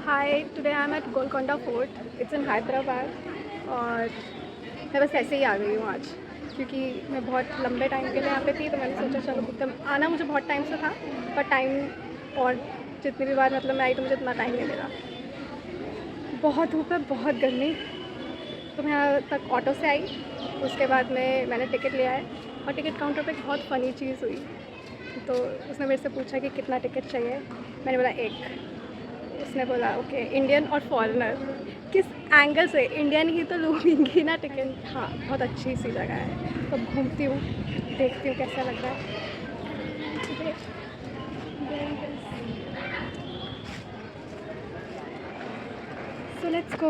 Hi, today I'm at Golconda Fort. It's in Hyderabad और मैं बस ऐसे ही आ गई हूँ आज क्योंकि मैं बहुत लंबे टाइम के लिए यहाँ पे थी, तो मैंने सोचा चलो एकदम आना मुझे बहुत टाइम से था, पर टाइम और जितनी भी बार मतलब मैं आई तो मुझे इतना टाइम नहीं मिला। बहुत धूप है, बहुत गर्मी। तो मैं यहाँ तक ऑटो से आई, उसके बाद में मैंने टिकट लिया है और टिकट काउंटर पे एक बहुत फ़नी चीज़ हुई। तो उसने मेरे से पूछा कि कितना टिकट चाहिए, मैंने बोला एक। उसने बोला ओके इंडियन और फॉरेनर। किस एंगल से इंडियन ही तो लूँगी ना टिकट। हाँ, बहुत अच्छी सी जगह है, तो घूमती हूँ, देखती हूँ कैसा लग रहा है। सो लेट्स गो,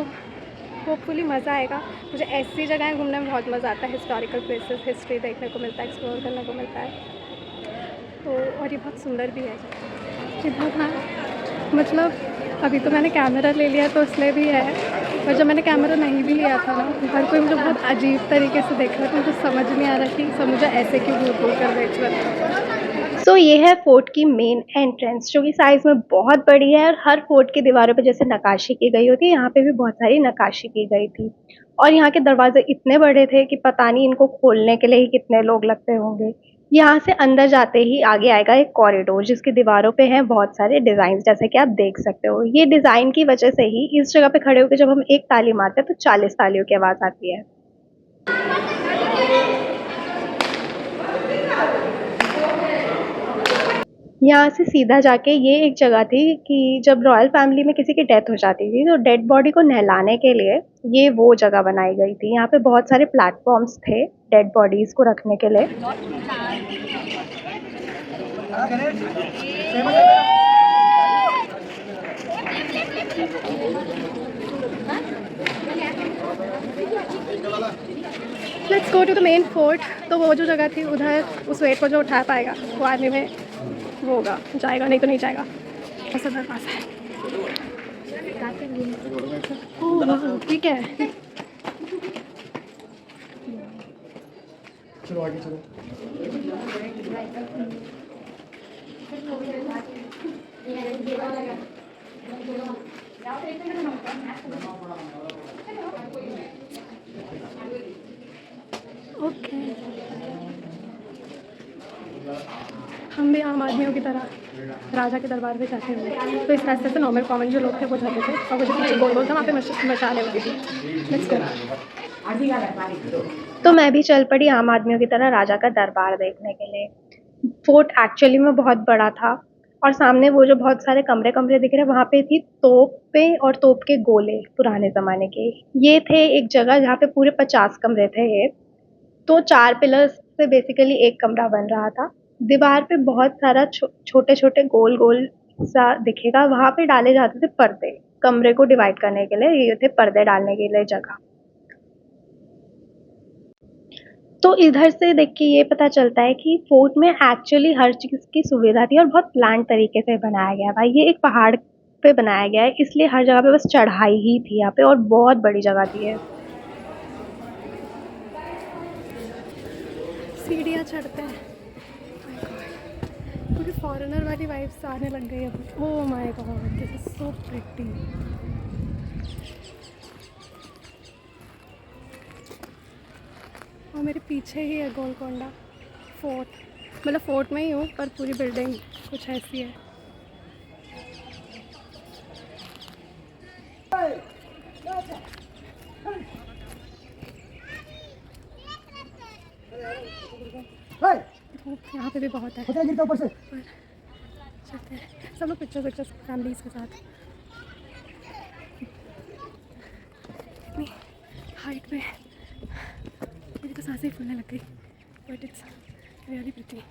होपफुली मज़ा आएगा। मुझे ऐसी जगहें घूमने में बहुत मज़ा आता है, हिस्टोरिकल प्लेसेस, हिस्ट्री देखने को मिलता है, एक्सप्लोर करने को मिलता है। तो और ये बहुत सुंदर भी है इधर ना। मतलब अभी तो मैंने कैमरा ले लिया तो इसलिए भी है, और जब मैंने कैमरा नहीं भी लिया था ना, हर कोई मुझे बहुत अजीब तरीके से देख रहा था। मुझे समझ नहीं आ रहा कि सब मुझे ऐसे क्यों घूर घूर कर देख रहे थे। सो ये है फोर्ट की मेन एंट्रेंस जो कि साइज में बहुत बड़ी है और हर फोर्ट की दीवारों पे जैसे नक्काशी की गई होती है यहाँ पे भी बहुत सारी नक्काशी की गई थी। और यहाँ के दरवाजे इतने बड़े थे कि पता नहीं इनको खोलने के लिए ही कितने लोग लगते होंगे। यहाँ से अंदर जाते ही आगे आएगा एक कॉरिडोर जिसकी दीवारों पे हैं बहुत सारे डिजाइन, जैसे कि आप देख सकते हो। ये डिजाइन की वजह से ही इस जगह पे खड़े होकर जब हम एक ताली मारते हैं तो 40 तालियों की आवाज आती है। यहाँ से सीधा जाके ये एक जगह थी कि जब रॉयल फैमिली में किसी की डेथ हो जाती थी तो डेड बॉडी को नहलाने के लिए ये वो जगह बनाई गई थी। यहाँ पे बहुत सारे प्लेटफॉर्म्स थे डेड बॉडीज को रखने के लिए। Let's go to the main fort. तो वो जो जगह थी उधर, उस वेट को जो उठा पाएगा वो आने में वो होगा, जाएगा, नहीं तो नहीं जाएगा। ऐसा दरवाज़ा है। ओह वाह, ठीक है। चलो आगे चलो। ओके, हम भी आम आदमियों की तरह राजा के दरबार में जाते हुए तो इस रास्ते से नॉर्मल कॉमन जो लोग थे वो जाते थे, और वो जो पीछे गोल गोल था वहाँ पे मशालें होती थी। Let's go. तो मैं भी चल पड़ी आम आदमियों की तरह राजा का दरबार देखने के लिए। फोर्ट एक्चुअली में बहुत बड़ा था और सामने वो जो बहुत सारे कमरे कमरे दिख रहे हैं वहाँ पे थी तोपें और तोप के गोले पुराने ज़माने के। ये थे एक जगह जहाँ पे पूरे 50 कमरे थे ये। तो 4 पिलर्स से बेसिकली एक कमरा बन रहा था। दीवार पे बहुत सारा छोटे-छोटे गोल-गोल सा दिखेगा, वहाँ पे डाले जाते थे पर्दे। कमरे को डिवाइड करने के लिए ये थे पर्दे डालने के लिए जगह। तो इधर से देख के ये पता चलता है कि फोर्ट में एक्चुअली हर चीज़ की सुविधा थी और बहुत प्लान तरीके से बनाया गया है भाई। ये एक पहाड़ पे बनाया गया है इसलिए हर जगह पे बस चढ़ाई ही थी यहाँ पे और बहुत बड़ी जगह थी ये। सीढ़ियाँ चढ़ते हैं, पूरी फॉरेनर वाली वाइब्स आने लग गई अब। Oh my God, this is so pretty. और मेरे पीछे ही है गोलकोंडा फोर्ट। मतलब फोर्ट में ही हूँ पर पूरी बिल्डिंग कुछ ऐसी है। धूप यहाँ पे भी बहुत है, गिरता ऊपर से। पर चलते हैं सब लोग पिक्चर्स फैमिलीज के साथ। इतनी हाइट में मेरी तो सांसें ही फूलने लग गई, बट इट्स रियली प्रिटी।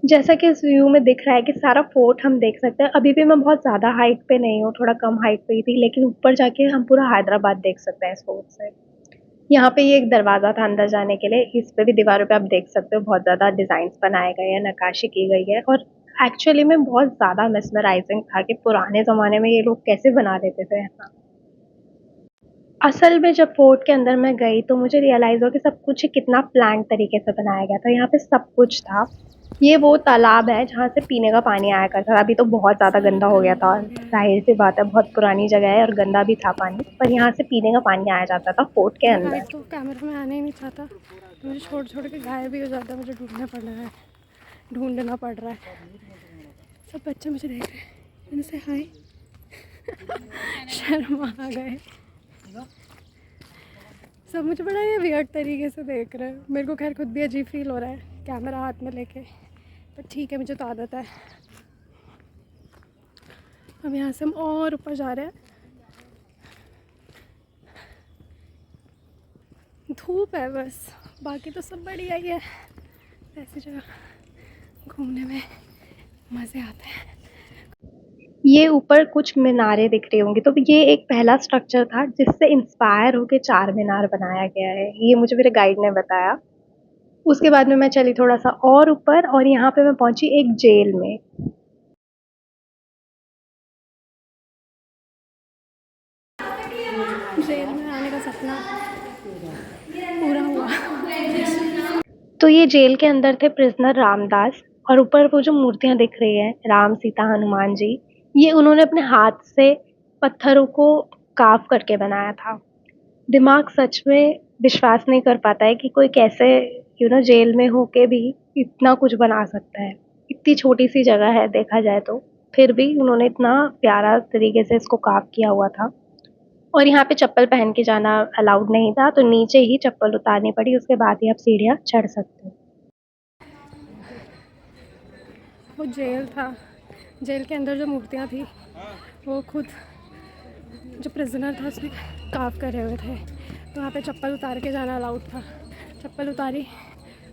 जैसा कि इस व्यू में दिख रहा है कि सारा फोर्ट हम देख सकते हैं। अभी भी मैं बहुत ज़्यादा हाइट पे नहीं हूँ, थोड़ा कम हाइट पे ही थी, लेकिन ऊपर जाके हम पूरा हैदराबाद देख सकते हैं इस फोर्ट से। यहाँ पे ये एक दरवाज़ा था अंदर जाने के लिए। इस पे भी दीवारों पे आप देख सकते हो बहुत ज़्यादा डिज़ाइंस बनाए गए हैं, नक्काशी की गई है और एक्चुअली में बहुत ज़्यादा मेस्मराइजिंग था कि पुराने ज़माने में ये लोग कैसे बना लेते थे ऐसा। असल में जब फोर्ट के अंदर मैं गई तो मुझे रियलाइज़ हुआ कि सब कुछ कितना प्लान्ड तरीके से बनाया गया था। यहाँ पे सब कुछ था। ये वो तालाब है जहाँ से पीने का पानी आया करता था। अभी तो बहुत ज़्यादा गंदा हो गया था, और जाहिर सी बात है बहुत पुरानी जगह है और गंदा भी था पानी, पर यहाँ से पीने का पानी आया जाता था फोर्ट के अंदर। गाइड तो कैमरा में आना ही नहीं चाहता, तो मुझे छोड़ छोड़ के गायब भी हो जाता है, मुझे ढूंढना पड़ रहा है। सब बच्चे मुझे देख रहे हैं, मैंने से हाय शर्मा आ गए सब, मुझे बड़ा ये वियर्ड तरीके से देख रहे हैं। मेरे को खैर खुद भी अजीब फील हो रहा है कैमरा हाथ में लेके, पर ठीक है, मुझे तो आदत है। अब यहाँ से हम और ऊपर जा रहे हैं। धूप है बस, बाकी तो सब बढ़िया ही है। ऐसी जगह घूमने में मज़े आते हैं। ये ऊपर कुछ मीनारें दिख रही होंगी, तो ये एक पहला स्ट्रक्चर था जिससे इंस्पायर होके चार मीनार बनाया गया है, ये मुझे मेरे गाइड ने बताया। उसके बाद में मैं चली थोड़ा सा और ऊपर, और यहाँ पे मैं पहुंची एक जेल में। जेल में आने का सपना पूरा हुआ। तो ये जेल के अंदर थे प्रिजनर रामदास, और ऊपर वो जो मूर्तियां दिख रही हैं, राम सीता हनुमान जी, ये उन्होंने अपने हाथ से पत्थरों को काव करके बनाया था। दिमाग सच में विश्वास नहीं कर पाता है कि कोई कैसे जेल में होके भी इतना कुछ बना सकता है। इतनी छोटी सी जगह है देखा जाए तो, फिर भी उन्होंने इतना प्यारा तरीके से इसको काव किया हुआ था। और यहाँ पे चप्पल पहन के जाना अलाउड नहीं था, तो नीचे ही चप्पल उतारनी पड़ी, उसके बाद ही आप सीढ़ियाँ चढ़ सकते हो। वो जेल था, जेल के अंदर जो मूर्तियाँ थी वो खुद जो प्रिजनर था उसने काफ करे हुए थे, तो वहाँ पे चप्पल उतार के जाना अलाउड था। चप्पल उतारी,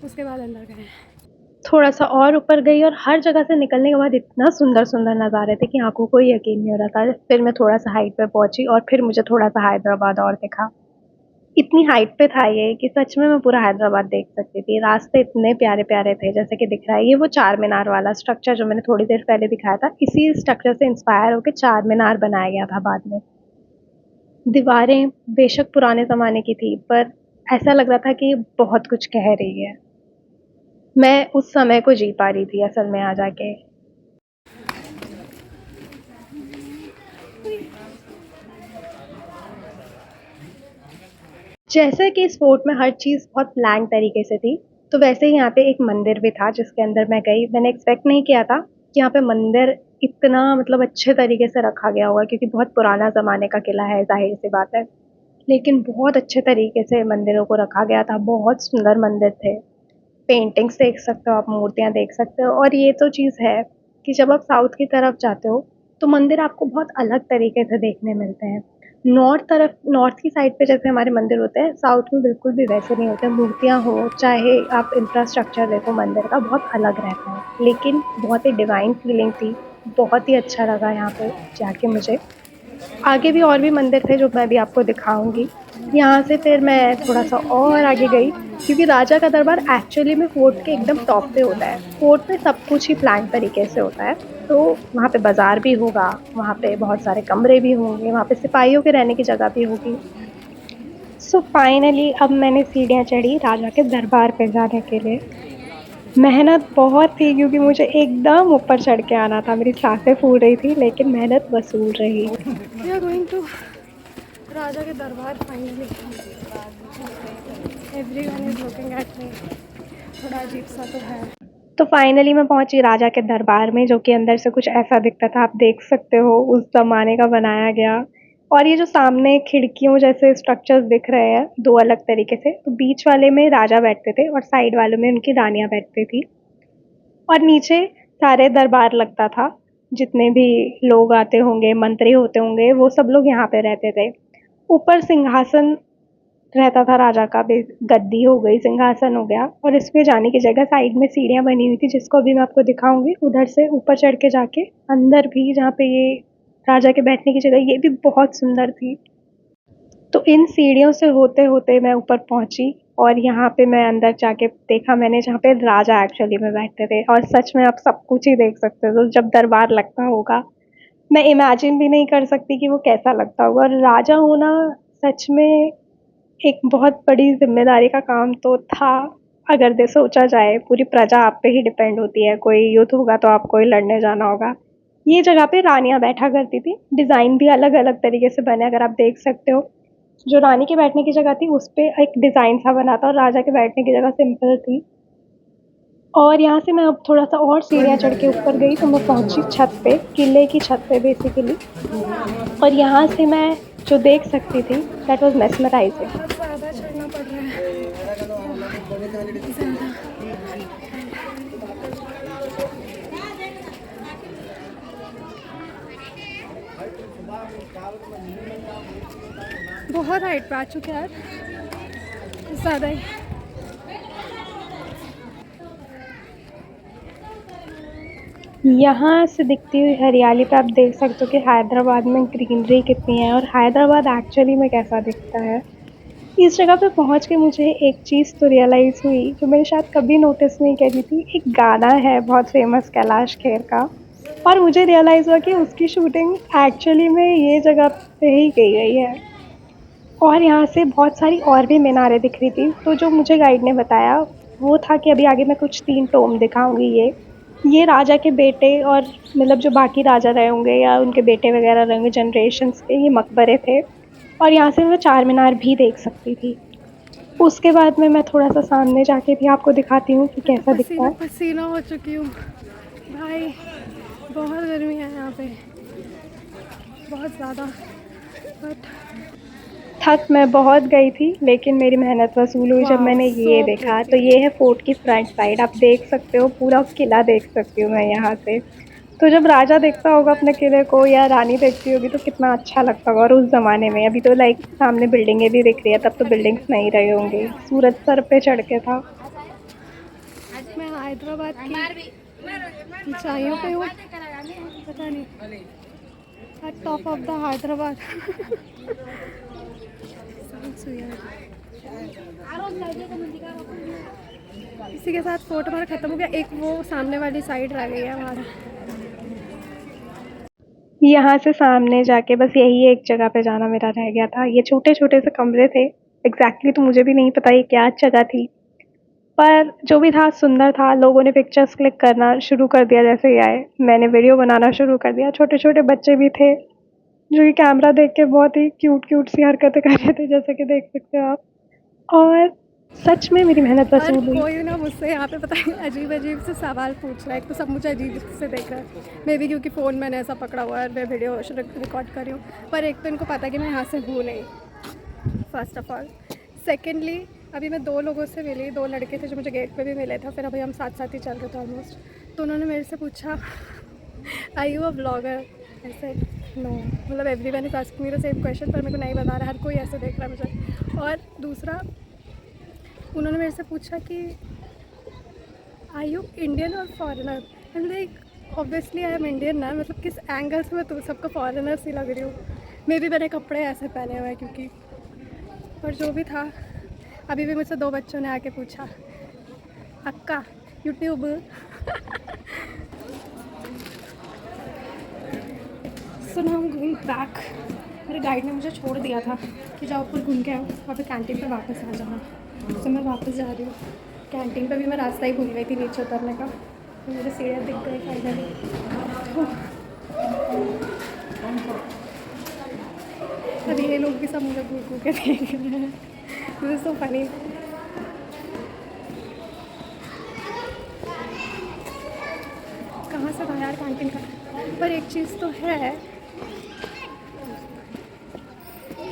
उसके बाद अंदर गए। थोड़ा सा और ऊपर गई, और हर जगह से निकलने के बाद इतना सुंदर सुंदर नज़ारे थे कि आंखों को यकीन नहीं हो रहा था। फिर मैं थोड़ा सा हाइट पे पहुंची, और फिर मुझे थोड़ा सा हैदराबाद और दिखा। इतनी हाइट पे था ये कि सच में मैं पूरा हैदराबाद देख सकती थी। रास्ते इतने प्यारे प्यारे थे, जैसे कि दिख रहा है ये वो चार मीनार वाला स्ट्रक्चर जो मैंने थोड़ी देर पहले दिखाया था, इसी स्ट्रक्चर से इंस्पायर होकर चार मीनार बनाया गया था बाद में। दीवारें बेशक पुराने ज़माने की थी, पर ऐसा लग रहा था कि बहुत कुछ कह रही है। मैं उस समय को जी पा रही थी असल में आ जाके। जैसे कि इस फोर्ट में हर चीज़ बहुत प्लान तरीके से थी, तो वैसे ही यहाँ पे एक मंदिर भी था जिसके अंदर मैं गई। मैंने एक्सपेक्ट नहीं किया था कि यहाँ पे मंदिर इतना मतलब अच्छे तरीके से रखा गया होगा, क्योंकि बहुत पुराना ज़माने का किला है, ज़ाहिर सी बात है। लेकिन बहुत अच्छे तरीके से मंदिरों को रखा गया था, बहुत सुंदर मंदिर थे। पेंटिंग्स देख सकते हो आप, मूर्तियाँ देख सकते हो। और ये तो चीज़ है कि जब आप साउथ की तरफ जाते हो तो मंदिर आपको बहुत अलग तरीके से देखने मिलते हैं। नॉर्थ की साइड पे जैसे हमारे मंदिर होते हैं, साउथ में बिल्कुल भी वैसे नहीं होते। मूर्तियाँ हो चाहे आप इंफ्रास्ट्रक्चर देखो मंदिर का, बहुत अलग रहता है, लेकिन बहुत ही डिवाइन फीलिंग थी। बहुत ही अच्छा लगा यहाँ पे जाके मुझे। आगे भी और भी मंदिर थे जो मैं भी आपको दिखाऊंगी। यहाँ से फिर मैं थोड़ा सा और आगे गई, क्योंकि राजा का दरबार एक्चुअली में फोर्ट के एकदम टॉप पे होता है। फोर्ट में सब कुछ ही प्लान तरीके से होता है, तो वहाँ पे बाज़ार भी होगा, वहाँ पे बहुत सारे कमरे भी होंगे, वहाँ पे सिपाहियों के रहने की जगह भी होगी। सो फाइनली अब मैंने सीढ़ियाँ चढ़ी राजा के दरबार पे जाने के लिए। मेहनत बहुत थी, क्योंकि मुझे एकदम ऊपर चढ़ के आना था, मेरी सांसें फूल रही थी, लेकिन मेहनत वसूल रही। वी आर गोइंग टू राजा के दरबार finally. Everyone is looking at me, थोड़ा अजीब सा तो है। तो फाइनली मैं पहुंची राजा के दरबार में, जो कि अंदर से कुछ ऐसा दिखता था, आप देख सकते हो उस ज़माने का बनाया गया। और ये जो सामने खिड़कियों जैसे स्ट्रक्चर्स दिख रहे हैं दो अलग तरीके से, तो बीच वाले में राजा बैठते थे और साइड वालों में उनकी रानियां बैठती थी। और नीचे सारे दरबार लगता था, जितने भी लोग आते होंगे, मंत्री होते होंगे, वो सब लोग यहाँ पे रहते थे। ऊपर सिंहासन रहता था राजा का भी, गद्दी हो गई, सिंहासन हो गया, और इसमें जाने की जगह साइड में सीढ़ियाँ बनी हुई थी, जिसको अभी मैं आपको दिखाऊंगी। उधर से ऊपर चढ़ के जाके अंदर भी जहाँ पे ये राजा के बैठने की जगह, ये भी बहुत सुंदर थी। तो इन सीढ़ियों से होते होते मैं ऊपर पहुंची, और यहाँ पे मैं अंदर जाके देखा मैंने, जहाँ पे राजा एक्चुअली में बैठते थे। और सच में आप सब कुछ ही देख सकते हो, तो जब दरबार लगता होगा, मैं इमेजिन भी नहीं कर सकती कि वो कैसा लगता होगा। और राजा होना सच में एक बहुत बड़ी ज़िम्मेदारी का काम तो था। अगर दे सोचा जाए पूरी प्रजा आप पे ही डिपेंड होती है, कोई युद्ध होगा तो आपको ही लड़ने जाना होगा। ये जगह पे रानियाँ बैठा करती थी, डिज़ाइन भी अलग-अलग तरीके से बने अगर आप देख सकते हो। जो रानी के बैठने की जगह थी उस पे एक डिज़ाइन सा बना था और राजा के बैठने की जगह सिंपल थी। और यहाँ से मैं अब थोड़ा-सा और सीढ़ियाँ चढ़ के ऊपर गई तो मैं पहुँची छत पे, किले की छत पे बेसिकली। और यहाँ से मैं जो देख सकती थी दैट वाज़ मेस्मराइजिंग। बहुत ज़्यादा चढ़ना पड़ रहा है, ज़्यादा। बहुत हाइट पे आ चुके हैं यार, ज़्यादा ही। यहाँ से दिखती हुई हरियाली पे आप देख सकते हो कि हैदराबाद में ग्रीनरी कितनी है और हैदराबाद एक्चुअली में कैसा दिखता है। इस जगह पे पहुँच के मुझे एक चीज़ तो रियलाइज़ हुई जो मैंने शायद कभी नोटिस नहीं करी थी। एक गाना है बहुत फ़ेमस कैलाश खेर का और मुझे रियलाइज़ हुआ कि उसकी शूटिंग एक्चुअली में ये जगह पे ही की गई है। और यहाँ से बहुत सारी और भी मीनारें दिख रही थी, तो जो मुझे गाइड ने बताया वो था कि अभी आगे मैं कुछ 3 टॉम्ब दिखाऊँगी ये राजा के बेटे और मतलब जो बाकी राजा रहे होंगे या उनके बेटे वगैरह रहे होंगे जनरेशन्स के, ये मकबरे थे और यहाँ से मैं चार मीनार भी देख सकती थी। उसके बाद में मैं थोड़ा-सा सामने जाके भी आपको दिखाती हूँ कि कैसा दिखता पसीना है। पसीना हो चुकी हूँ भाई, बहुत गर्मी है यहाँ पे, बहुत ज़्यादा। बट थक मैं बहुत गई थी लेकिन मेरी मेहनत वसूल हुई जब वाओ, मैंने सो ये देखा। तो प्रिटी। ये है फोर्ट की फ्रंट साइड, आप देख सकते हो पूरा किला देख सकती हूँ मैं यहाँ से। तो जब राजा देखता होगा अपने किले को या रानी देखती होगी तो कितना अच्छा लगता होगा। और उस ज़माने में अभी तो लाइक सामने बिल्डिंगें भी दिख रही है, तब तो बिल्डिंग्स नहीं रहे होंगे, सूरज सर पे चढ़ के था। मैं हैदराबाद की ऊंचाइयों पे हूँ, पता नहीं, eight top of the Hyderabad. इसी के साथ फोटो हमारा ख़त्म हो गया, एक वो सामने वाली साइड रह गई है हमारा। यहाँ से सामने जाके बस यही एक जगह पे जाना मेरा रह गया था। ये छोटे-छोटे से कमरे थे, एग्ज़ैक्टली तो मुझे भी नहीं पता ये क्या जगह थी। पर जो भी था सुंदर था, लोगों ने पिक्चर्स क्लिक करना शुरू कर दिया जैसे ही आए। मैंने वीडियो बनाना शुरू कर दिया, छोटे-छोटे बच्चे भी थे, जो कि कैमरा देख के बहुत ही क्यूट-क्यूट सी हरकतें कर रहे थे जैसे कि देख सकते हो आप। और सच में मेरी मेहनत और वसूल हुई। कोई ना मुझसे यहाँ पे पता है अजीब अजीब से सवाल पूछ रहा है, एक तो सब मुझे अजीब से देख रहा है, मे भी क्योंकि फ़ोन मैंने ऐसा पकड़ा हुआ है और मैं वीडियो रिकॉर्ड कर रही हूँ। पर एक तो इनको पता है कि मैं यहाँ से हूँ नहीं, फर्स्ट ऑफ ऑल। सेकेंडली अभी मैं 2 लोगों से मिली, 2 लड़के थे जो मुझे गेट पे भी मिले थे, फिर अभी हम साथ साथ ही चल रहे थे ऑलमोस्ट। तो उन्होंने मेरे से पूछा आई यू अ ब्लॉगर, ऐसे नो, मतलब everyone is asking me the same question, पर मेरे को नहीं बता रहा, हर कोई ऐसे देख रहा है मुझे। और दूसरा उन्होंने मेरे से पूछा कि आई यू इंडियन और foreigner, and like obviously I am Indian ना, मतलब किस एंगल से मैं तुम सबको फॉरेनर सी लग रही हूँ। मे भी मैंने कपड़े ऐसे पहने हुए हैं क्योंकि, और जो भी था, अभी भी मुझसे 2 बच्चों ने आके पूछा अक्का YouTube. So now I am going back. मेरे गाइड ने मुझे छोड़ दिया था कि जाओ ऊपर घूम के आओ, वहाँ पे कैंटीन पे वापस आ जाना। तो मैं वापस जा रही हूँ। कैंटीन पे भी मैं रास्ता ही भूल गई थी नीचे उतरने का, तो मुझे सीढ़ियाँ दिख गई फाइनली। अभी ये लोग भी सब मुझे घूर घूर के देख रहे हैं, दिस इज सो फनी। कहाँ से था यार कैंटीन का? पर एक चीज़ तो है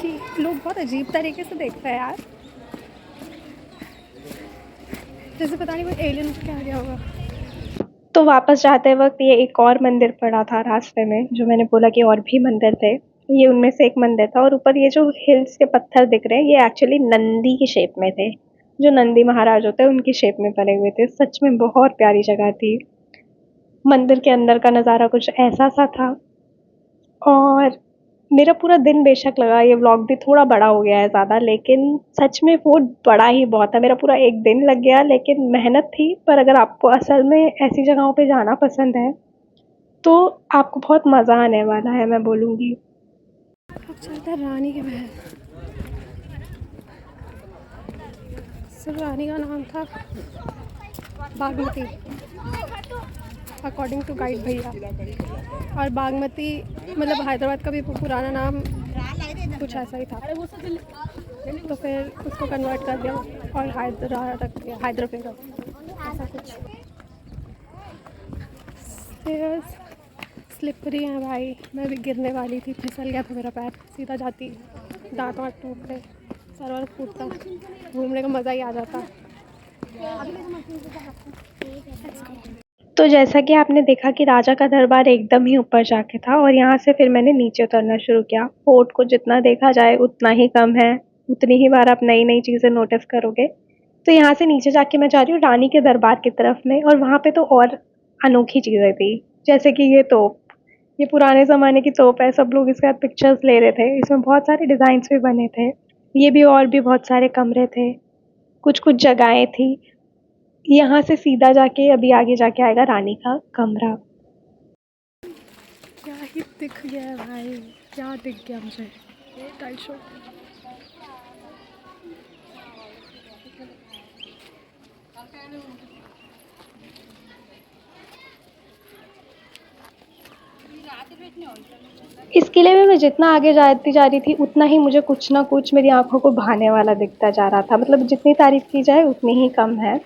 कि लोग बहुत अजीब तरीके से देखते हैं यार, जैसे पता नहीं कोई एलियन क्या गया होगा। तो वापस जाते वक़्त ये एक और मंदिर पड़ा था रास्ते में, जो मैंने बोला कि और भी मंदिर थे। ये उनमें से एक मंदिर था और ऊपर ये जो हिल्स के पत्थर दिख रहे हैं, ये एक्चुअली नंदी की शेप में थे। जो नंदी महाराज होते हैं, उनकी शेप में बने हुए थे। सच में बहुत प्यारी जगह थी। मंदिर के अंदर का नज़ारा कुछ ऐसा-सा था और मेरा पूरा दिन बेशक लगा, ये व्लॉग भी थोड़ा बड़ा हो गया है ज़्यादा, लेकिन सच में वो बड़ा ही बहुत है। मेरा पूरा एक दिन लग गया, लेकिन मेहनत थी। पर अगर आपको असल में ऐसी जगहों पे जाना पसंद है, तो आपको बहुत मज़ा आने वाला है, मैं बोलूँगी। अब चलता है रानी के महल। दरअसल रानी का नाम था बागमती, अकॉर्डिंग टू गाइड भैया। और बागमती मतलब हैदराबाद का भी पुराना नाम कुछ ऐसा ही था, तो फिर उसको कन्वर्ट कर दिया और हैदरा रख दिया, हैदर पे रख दिया, ऐसा कुछ। स्टेयर्स स्लिपरी हैं भाई, मैं भी गिरने वाली थी, फिसल गया था मेरा पैर, सीधा जाती दांत वाँत टूटते, सर वर फूटता, घूमने का मज़ा ही आ जाता। तो जैसा कि आपने देखा कि राजा का दरबार एकदम ही ऊपर जाके था और यहाँ से फिर मैंने नीचे उतरना शुरू किया। फोर्ट को जितना देखा जाए उतना ही कम है, उतनी ही बार आप नई नई चीज़ें नोटिस करोगे। तो यहाँ से नीचे जाके मैं जा रही हूँ रानी के दरबार की तरफ में, और वहाँ पे तो और अनोखी चीज़ें थी, जैसे कि ये तोप, ये पुराने ज़माने की तोप है, सब लोग इसके साथ पिक्चर्स ले रहे थे, इसमें बहुत सारे डिज़ाइंस भी बने थे। ये भी और भी बहुत सारे कमरे थे, कुछ कुछ जगहें थी। यहाँ से सीधा जाके अभी आगे जाके आएगा रानी का कमरा। क्या ही दिख गया है भाई, क्या दिख गया मुझे, टाइट शो। इस किले में मैं जितना आगे जाती जा रही थी उतना ही मुझे कुछ ना कुछ मेरी आंखों को भाने वाला दिखता जा रहा था, मतलब जितनी तारीफ की जाए उतनी ही कम है।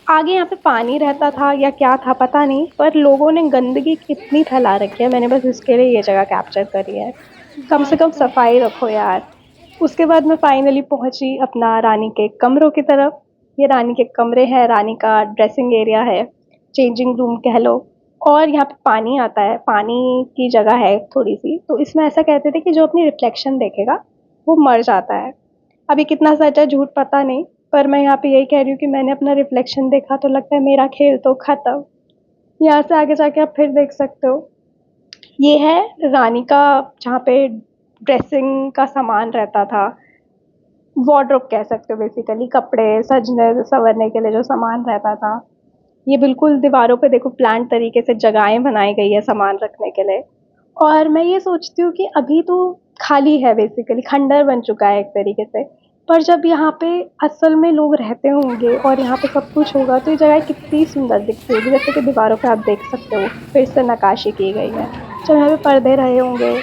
आगे यहाँ पे पानी रहता था या क्या था पता नहीं, पर लोगों ने गंदगी कितनी फैला रखी है, मैंने बस इसके लिए ये जगह कैप्चर करी है। कम से कम सफाई रखो यार। उसके बाद मैं फाइनली पहुँची अपना रानी के कमरों की तरफ। ये रानी के कमरे हैं, रानी का ड्रेसिंग एरिया है, चेंजिंग रूम कह लो। और यहाँ पे पानी आता है, पानी की जगह है थोड़ी सी, तो इसमें ऐसा कहते थे कि जो अपनी रिफ्लेक्शन देखेगा वो मर जाता है। अभी कितना सच है झूठ पता नहीं, पर मैं यहाँ पे यही कह रही हूँ कि मैंने अपना रिफ्लेक्शन देखा तो लगता है मेरा खेल तो ख़त्म। यहाँ से आगे जाके आप फिर देख सकते हो, ये है रानी का जहाँ पे ड्रेसिंग का सामान रहता था, वार्डरोब कह सकते हो बेसिकली, कपड़े सजने संवरने के लिए जो सामान रहता था। ये बिल्कुल दीवारों पे देखो प्लांट तरीके से जगहें बनाई गई है सामान रखने के लिए। और मैं ये सोचती हूँ कि अभी तो खाली है, बेसिकली खंडर बन चुका है एक तरीके से, पर जब यहाँ पे असल में लोग रहते होंगे और यहाँ पे सब कुछ होगा तो ये जगह कितनी सुंदर दिखती होगी। जैसे कि दीवारों पे आप देख सकते हो फिर से नक्काशी की गई है, जब यहाँ पे पर्दे रहे होंगे,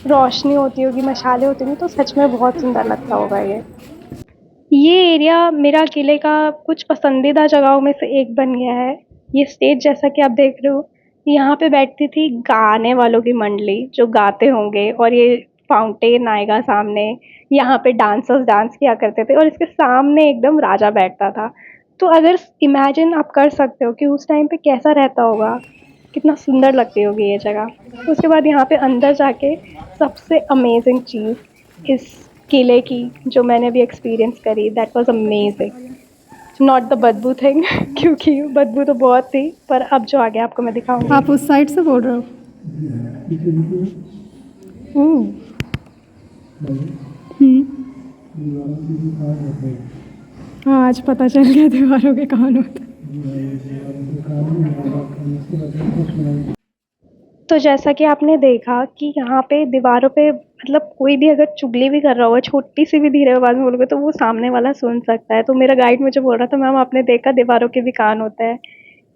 रोशनी होती होगी, मशाले होती होंगी, तो सच में बहुत सुंदर लगता होगा ये एरिया मेरा किले का कुछ पसंदीदा जगहों में से एक बन गया है। ये स्टेज जैसा कि आप देख रहे हो, यहाँ पे बैठती थी गाने वालों की मंडली जो गाते होंगे, और ये फाउंटेन आएगा सामने, यहाँ पे डांसर्स डांस किया करते थे और इसके सामने एकदम राजा बैठता था। तो अगर इमेजिन आप कर सकते हो कि उस टाइम पे कैसा रहता होगा, कितना सुंदर लगती होगी ये जगह। तो उसके बाद यहाँ पे अंदर जाके सबसे अमेजिंग चीज़ इस किले की जो मैंने अभी एक्सपीरियंस करी, that was amazing. Not the बदबू थिंग क्योंकि बदबू तो बहुत थी, पर अब जो आगे आपको मैं दिखाऊंगी। आप उस साइड से बोल रहे हो? हाँ, आज पता चल गया दीवारों के कौन होते। तो जैसा कि आपने देखा कि यहाँ पे दीवारों पे मतलब कोई भी अगर चुगली भी कर रहा होगा, छोटी सी भी धीरे आवाज़ में बोलोगे तो वो सामने वाला सुन सकता है। तो मेरा गाइड मुझे बोल रहा था मैम आपने देखा दीवारों के भी कान होते हैं।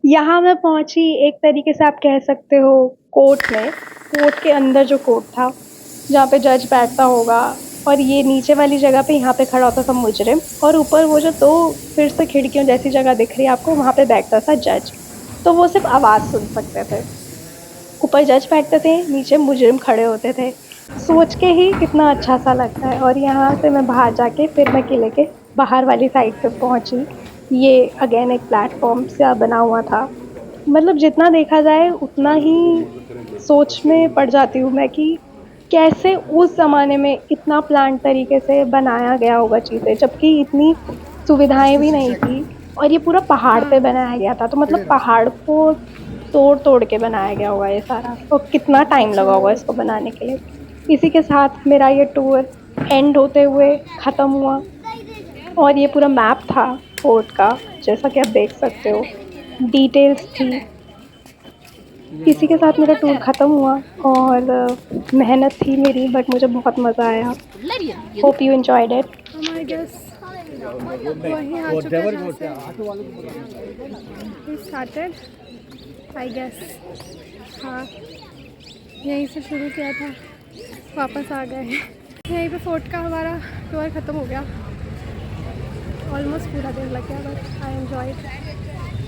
यहाँ मैं पहुँची एक तरीके से आप कह सकते हो कोर्ट में, कोर्ट के अंदर जो कोर्ट था जहाँ पे जज बैठता होगा, और ये नीचे वाली जगह पे यहाँ पे खड़ा होता था मुजरिम, और ऊपर वो जो दो फिर से खिड़कियों जैसी जगह दिख रही है आपको, वहाँ पे बैठता था जज। तो वो सिर्फ आवाज़ सुन सकते थे। ऊपर जज बैठते थे, नीचे मुजरिम खड़े होते थे। सोच के ही कितना अच्छा सा लगता है। और यहाँ से मैं बाहर जाके फिर मैं किले के बाहर वाली साइड पे पहुँची। ये अगेन एक प्लेटफॉर्म सा बना हुआ था, मतलब जितना देखा जाए उतना ही सोच में पड़ जाती हूँ मैं कि कैसे उस ज़माने में इतना प्लान तरीके से बनाया गया होगा चीज़ें, जबकि इतनी सुविधाएं भी नहीं थी। और ये पूरा पहाड़ पे बनाया गया था, तो मतलब पहाड़ को तोड़ तोड़ के बनाया गया होगा ये सारा, और कितना टाइम लगा होगा इसको बनाने के लिए। इसी के साथ मेरा ये टूर एंड होते हुए ख़त्म हुआ, और ये पूरा मैप था फोर्ट का, जैसा कि आप देख सकते हो डिटेल्स थी। इसी के साथ मेरा टूर ख़त्म हुआ, और मेहनत थी मेरी, बट मुझे बहुत मज़ा आया। Hope you enjoyed it. I guess वहीं आ चुके हैं जहाँ से स्टार्टेड आई गेस। हाँ, यहीं से शुरू किया था, वापस आ गए। यहीं पे फोर्ट का हमारा टूर ख़त्म हो गया, ऑलमोस्ट पूरा दिन लग गया, बट आई एन्जॉय।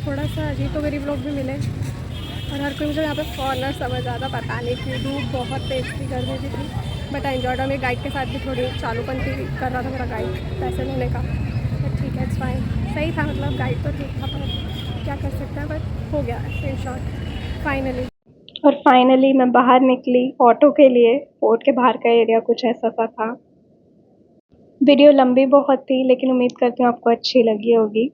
थोड़ा सा अजीब तो गरीब लोग भी मिले और हर कोई मुझे यहाँ पे फॉरनर समझ आता, पता नहीं क्यों। धूप बहुत तेज़ थी, गर्मी भी थी, बट आई एन्जॉयड। और मेरे गाइड के साथ भी थोड़ी चालूपंथी कर रहा था मेरा गाइड पैसे लेने का, बट ठीक है, इट्स फाइन। सही था, मतलब गाइड तो ठीक था, पर क्या कर सकते हैं, बट हो गया इन शॉर्ट फाइनली। और फाइनली मैं बाहर निकली ऑटो के लिए। फोर्ट के बाहर का एरिया कुछ ऐसा सा था। वीडियो लंबी बहुत थी, लेकिन उम्मीद करती हूँ आपको अच्छी लगी होगी।